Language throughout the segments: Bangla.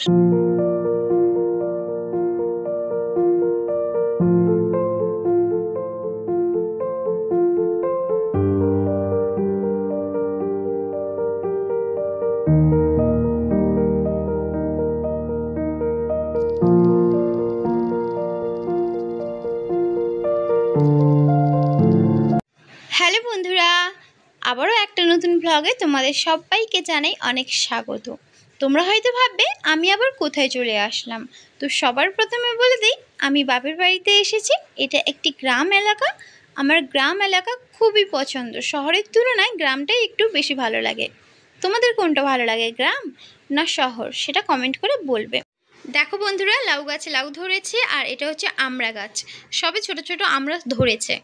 হ্যালো বন্ধুরা, আবারও একটা নতুন ব্লগে তোমাদের সবাইকে জানাই অনেক স্বাগত। তোমরা হয়তো ভাববে আমি আবার কোথায় চলে আসলাম। তো সবার প্রথমে বলে দিই, আমি বাপের বাড়িতে এসেছি। এটা একটি গ্রাম এলাকা। আমার গ্রাম এলাকা খুবই পছন্দ। শহরের তুলনায় গ্রামটাই একটু বেশি ভালো লাগে। তোমাদের কোনটা ভালো লাগে, গ্রাম না শহর, সেটা কমেন্ট করে বলবে। দেখো বন্ধুরা, লাউ গাছে লাউ ধরেছে, আর এটা হচ্ছে আমড়া গাছ। সবে ছোট ছোট আমড়া ধরেছে।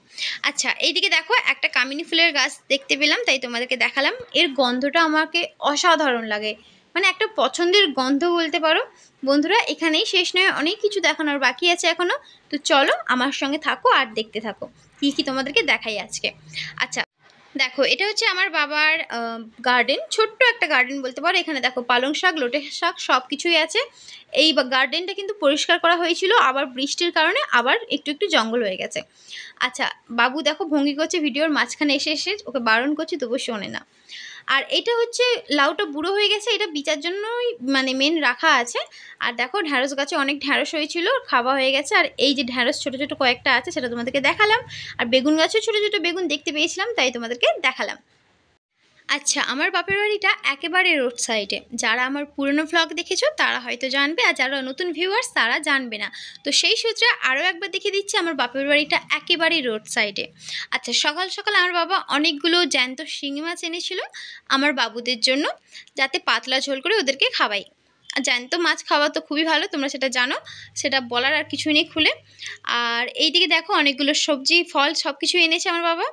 আচ্ছা, এইদিকে দেখো একটা কামিনী ফুলের গাছ দেখতে পেলাম, তাই তোমাদেরকে দেখালাম। এর গন্ধটা আমাকে অসাধারণ লাগে, মানে একটা পছন্দের গন্ধ বলতে পারো। বন্ধুরা, এখানেই শেষ নয়, অনেক কিছু দেখানোর বাকি আছে এখনো। তো চলো আমার সঙ্গে থাকো আর দেখতে থাকো কি কি তোমাদেরকে দেখাই আজকে। আচ্ছা দেখো, এটা হচ্ছে আমার বাবার গার্ডেন, ছোট্ট একটা গার্ডেন বলতে পারো। এখানে দেখো পালং শাক, লোটে শাক সব কিছুই আছে। এই গার্ডেনটা কিন্তু পরিষ্কার করা হয়েছিল, আবার বৃষ্টির কারণে আবার একটু একটু জঙ্গল হয়ে গেছে। আচ্ছা, বাবু দেখো ভঙ্গি করছে ভিডিওর মাঝখানে এসে এসে, ওকে বারণ করছি তবু শোনে না। আর এটা হচ্ছে লাউটা বুড়ো হয়ে গেছে, এটা বিচার জন্যই মানে মেন রাখা আছে। আর দেখো ঢ্যাঁড়স গাছে অনেক ঢ্যাঁড়স হয়েছিল, খাওয়া হয়ে গেছে। আর এই যে ঢ্যাঁড়স ছোটো ছোটো কয়েকটা আছে, সেটা তোমাদেরকে দেখালাম। আর বেগুন গাছেও ছোটো ছোটো বেগুন দেখতে পেয়েছিলাম, তাই তোমাদেরকে দেখালাম। আচ্ছা, আমার বাপের বাড়িটা একেবারে রোড সাইডে। যারা আমার পুরনো ভ্লগ দেখেছো তারা হয়তো জানবে, আর যারা নতুন ভিউয়ার্স তারা জানবে না। তো সেই সূত্রে আরও একবার দেখিয়ে দিচ্ছি, আমার বাপের বাড়িটা একেবারে রোড সাইডে। আচ্ছা, সকাল সকাল আমার বাবা অনেকগুলো জ্যান্ত শিঙি মাছ এনেছিল আমার বাবুদের জন্য, যাতে পাতলা ঝোল করে ওদেরকে খাওয়াই। জ্যান্ত মাছ খাওয়া তো খুবই ভালো, তোমরা সেটা জানো, সেটা বলার আর কিছুই নেই খুলে। আর এইদিকে দেখো অনেকগুলো সবজি ফল সব কিছু এনেছে আমার বাবা।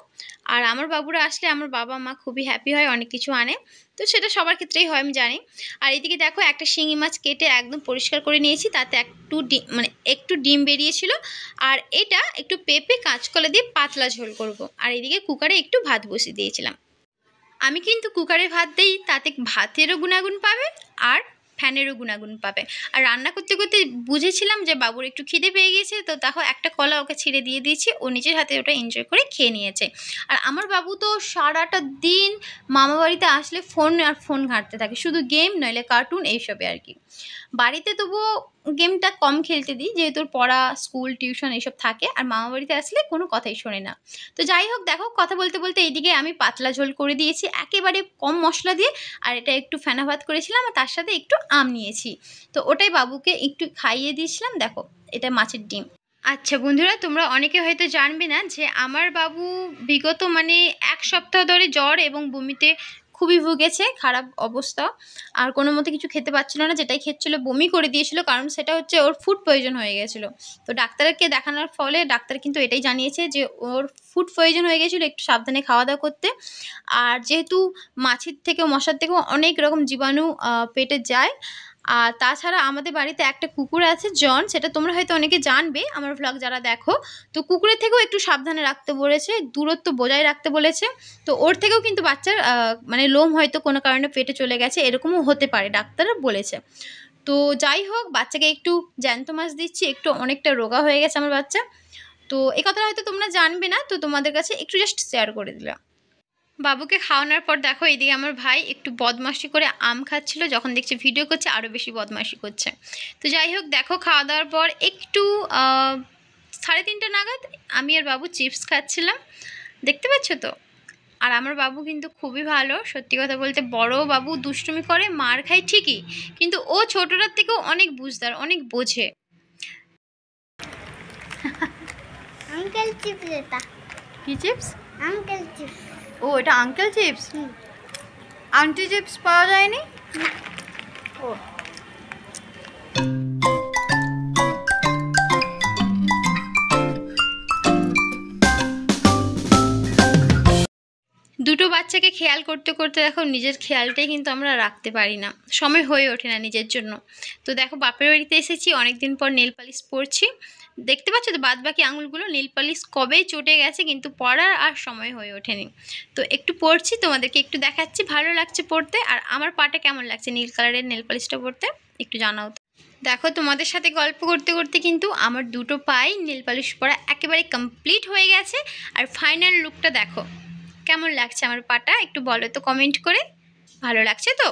আর আমার বাবুরা আসলে আমার বাবা মা খুবই হ্যাপি হয়, অনেক কিছু আনে। তো সেটা সবার ক্ষেত্রেই হয়, আমি জানি। আর এদিকে দেখো একটা শিঙি মাছ কেটে একদম পরিষ্কার করে নিয়েছি, তাতে একটু ডিম বেরিয়েছিল। আর এটা একটু পেঁপে কাঁচকলা দিয়ে পাতলা ঝোল করব। আর এদিকে কুকারে একটু ভাত বসিয়ে দিয়েছিলাম। আমি কিন্তু কুকারে ভাত দিই, তাতে ভাতেরও গুণাগুণ পাবে আর ফ্যানেরও গুণাগুণ পাবে। আর রান্না করতে করতে বুঝেছিলাম যে বাবুর একটু খিদে পেয়ে গিয়েছে, তো তাও একটা কলা ওকে ছিঁড়ে দিয়ে দিয়েছি, ও নিজের হাতে ওটা এনজয় করে খেয়ে নিয়েছে। আর আমার বাবু তো সারাটা দিন মামা বাড়িতে আসলে ফোন আর ফোন ঘাঁটতে থাকে, শুধু গেম নইলে কার্টুন এইসবে আর কি। বাড়িতে তবুও গেমটা কম খেলতে দিই, যেহেতু ওর পড়া স্কুল টিউশন এইসব থাকে। আর মামা বাড়িতে আসলে কোনো কথাই শোনে না। তো যাই হোক, দেখো কথা বলতে বলতে এইদিকে আমি পাতলা ঝোল করে দিয়েছি একেবারে কম মশলা দিয়ে। আর এটা একটু ফেনা ভাত করেছিলাম, আর তার সাথে একটু আম নিয়েছি। তো ওটাই বাবুকে একটু খাইয়ে দিয়েছিলাম। দেখো, এটা মাছের ডিম। আচ্ছা বন্ধুরা, তোমরা অনেকে হয়তো জানবে না যে আমার বাবু বিগত মানে 1 সপ্তাহ ধরে জ্বর এবং বমিতে খুবই ভুগেছে, খারাপ অবস্থা। আর কোনো মতে কিছু খেতে পাচ্ছিল না, যেটাই খেচ্ছিল বমি করে দিয়েছিল, কারণ সেটা হচ্ছে ওর ফুড পয়জন হয়ে গেছিলো। তো ডাক্তারকে দেখানোর ফলে ডাক্তার কিন্তু এটাই জানিয়েছে যে ওর ফুড পয়জন হয়ে গেছিলো, একটু সাবধানে খাওয়া দাওয়া করতে। আর যেহেতু মাছির থেকেও মশার থেকেও অনেক রকম জীবাণু পেটে যায়। আর তাছাড়া আমাদের বাড়িতে একটা কুকুর আছে জন, সেটা তোমরা হয়তো অনেকে জানবে আমার ভ্লগ যারা দেখো। তো কুকুরের থেকেও একটু সাবধানে রাখতে বলেছে, দূরত্ব বজায় রাখতে বলেছে। তো ওর থেকেও কিন্তু বাচ্চার মানে লোম হয়তো কোনো কারণে পেটে চলে গেছে, এরকমও হতে পারে, ডাক্তাররা বলেছে। তো যাই হোক, বাচ্চাকে একটু জ্যান্ত মাছ দিচ্ছি, একটু অনেকটা রোগা হয়ে গেছে আমার বাচ্চা। তো এই কথাটা হয়তো তোমরা জানবে না, তো তোমাদের কাছে একটু জাস্ট শেয়ার করে দিলাম। বাবুকে খাওয়ানোর পর দেখো এইদিকে আমার ভাই একটু বদমাশি করে আম খাচ্ছিল, যখন দেখছে ভিডিও করছে আরও বেশি বদমাশি করছে। তো যাই হোক, দেখো খাওয়া দাওয়ার পর একটু 3:30 নাগাদ আমি আর বাবু চিপস খাচ্ছিলাম, দেখতে পাচ্ছ তো। আর আমার বাবু কিন্তু খুবই ভালো, সত্যি কথা বলতে। বড় বাবু দুষ্টুমি করে, মার খায় ঠিকই, কিন্তু ও ছোটটার থেকেও অনেক বুঝদার, অনেক বোঝে। আঙ্কেল চিপস, এটা কি চিপস? Uncle chips. ও, এটা আঙ্কেল চিপস। আন্টি চিপস পাওয়া যায়নি। ও, দুটো বাচ্চাকে খেয়াল করতে করতে দেখো নিজের খেয়ালটাই কিন্তু আমরা রাখতে পারি না, সময় হয়ে ওঠে না নিজের জন্য। তো দেখো বাপের বাড়িতে এসেছি, অনেকদিন পর নেল পালিশ পরছি, দেখতে পাচ্ছ তো বাদ বাকি আঙুলগুলো নেল পালিশ কবেই চটে গেছে, কিন্তু পরার আর সময় হয়ে ওঠেনি। তো একটু পরছি, তোমাদেরকে একটু দেখাচ্ছি, ভালো লাগছে পরতে। আর আমার পাটা কেমন লাগছে নীল কালারের নেল পালিশটা পরতে একটু জানাও তো। দেখো তোমাদের সাথে গল্প করতে করতে কিন্তু আমার দুটো পায়ে নেল পালিশ পরা একেবারে কমপ্লিট হয়ে গেছে। আর ফাইনাল লুকটা দেখো কেমন লাগছে আমার পাটা, একটু বলো তো কমেন্ট করে। ভালো লাগছে তো?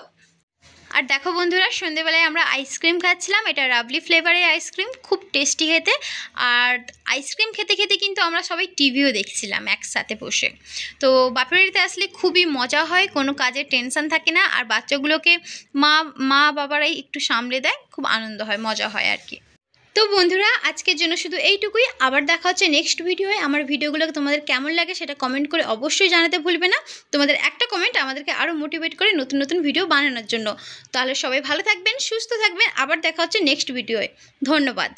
আর দেখো বন্ধুরা, সন্ধেবেলায় আমরা আইসক্রিম খাচ্ছিলাম, এটা রাবলি ফ্লেভারের আইসক্রিম, খুব টেস্টি খেতে। আর আইসক্রিম খেতে খেতে কিন্তু আমরা সবাই টিভিও দেখছিলাম একসাথে বসে। তো বাপের বাড়িতে আসলে খুবই মজা হয়, কোনো কাজের টেনশন থাকে না, আর বাচ্চাগুলোকে মা মা বাবারাই একটু সামলে দেয়, খুব আনন্দ হয়, মজা হয় আর কি। তো বন্ধুরা, আজকের জন্য শুধু এইটুকুই। আবার দেখা হচ্ছে নেক্সট ভিডিওয়ে। আমার ভিডিওগুলো তোমাদের কেমন লাগে সেটা কমেন্ট করে অবশ্যই জানাতে ভুলবে না। তোমাদের একটা কমেন্ট আমাদেরকে আরও মোটিভেট করে নতুন নতুন ভিডিও বানানোর জন্য। তাহলে সবাই ভালো থাকবেন, সুস্থ থাকবেন। আবার দেখা হচ্ছে নেক্সট ভিডিওয়ে। ধন্যবাদ।